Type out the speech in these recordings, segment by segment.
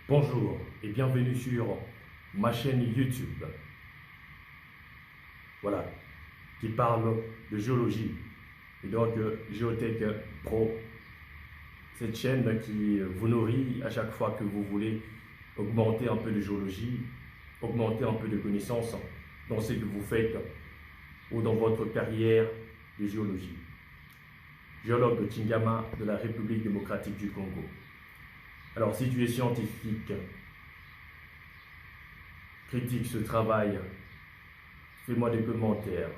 Bonjour et bienvenue sur ma chaîne YouTube, voilà, qui parle de géologie et donc Géotech Pro. Cette chaîne qui vous nourrit à chaque fois que vous voulez augmenter un peu de géologie, augmenter un peu de connaissances dans ce que vous faites ou dans votre carrière de géologie. Géologue Chingama de la République démocratique du Congo. Alors si tu es scientifique, critique ce travail, fais-moi des commentaires,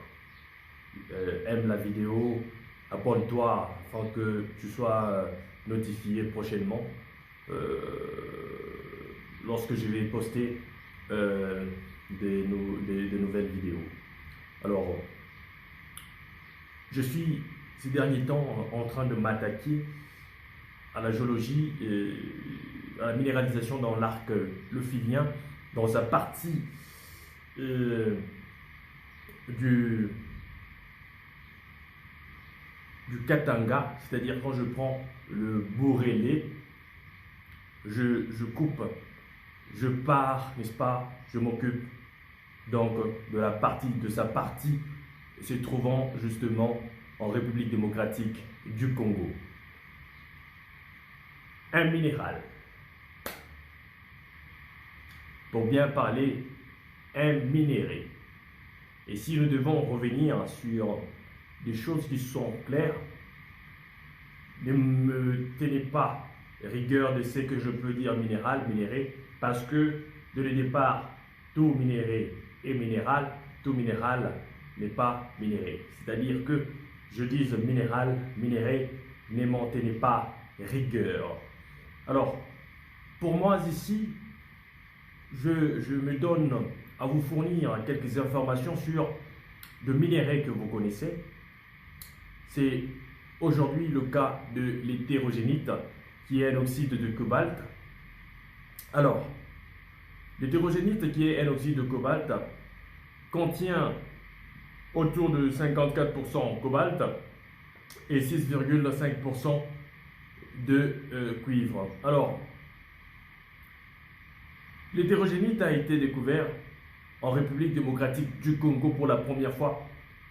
aime la vidéo, abonne-toi afin que tu sois notifié prochainement lorsque je vais poster des nouvelles vidéos. Alors, je suis ces derniers temps en train de m'attaquer à la géologie et à la minéralisation dans l'arc leuphilien, dans sa partie du Katanga, c'est-à-dire quand je prends le Borélé, je coupe, je pars, n'est-ce pas, je m'occupe donc de sa partie se trouvant justement en République démocratique du Congo. Un minéral. Pour bien parler, un minéré. Et si nous devons revenir sur des choses qui sont claires, ne me tenez pas rigueur de ce que je peux dire minéral, minéré, parce que de le départ, tout minéré est minéral, tout minéral n'est pas minéré. C'est-à-dire que je dise minéral, minéré, ne m'en tenez pas rigueur. Alors, pour moi ici, je me donne à vous fournir quelques informations sur de minéraux que vous connaissez. C'est aujourd'hui le cas de l'hétérogénite, qui est un oxyde de cobalt. Alors, l'hétérogénite, qui est un oxyde de cobalt, contient autour de 54% cobalt et 6,5% de cuivre. Alors, l'hétérogénite a été découvert en République démocratique du Congo pour la première fois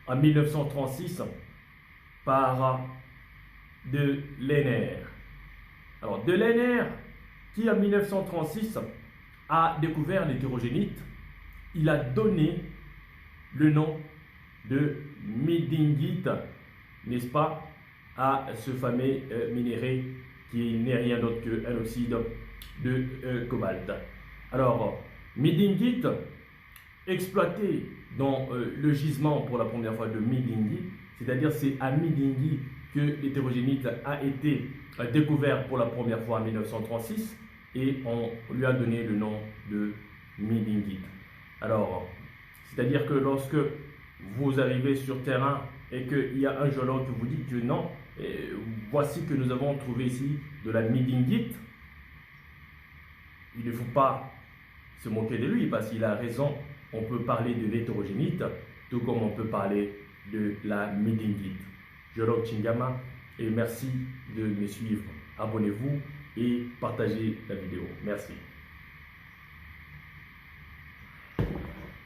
en 1936 par de Lehner. Alors, de Lehner, qui en 1936 a découvert l'hétérogénite, il a donné le nom de midingite, n'est-ce pas, à ce fameux minéré qui n'est rien d'autre qu'un oxyde de cobalt. Alors, midingite, exploité dans le gisement pour la première fois de Midingi, c'est-à-dire c'est à Midingi que l'hétérogénite a été découvert pour la première fois en 1936 et on lui a donné le nom de midingite. Alors, c'est-à-dire que lorsque vous arrivez sur terrain et qu'il y a un géologue qui vous dit que non, voici que nous avons trouvé ici de la midingite, il ne faut pas se moquer de lui parce qu'il a raison. On peut parler de l'hétérogénite, tout comme on peut parler de la midingite. Géologue Chingama, et merci de me suivre. Abonnez-vous et partagez la vidéo. Merci.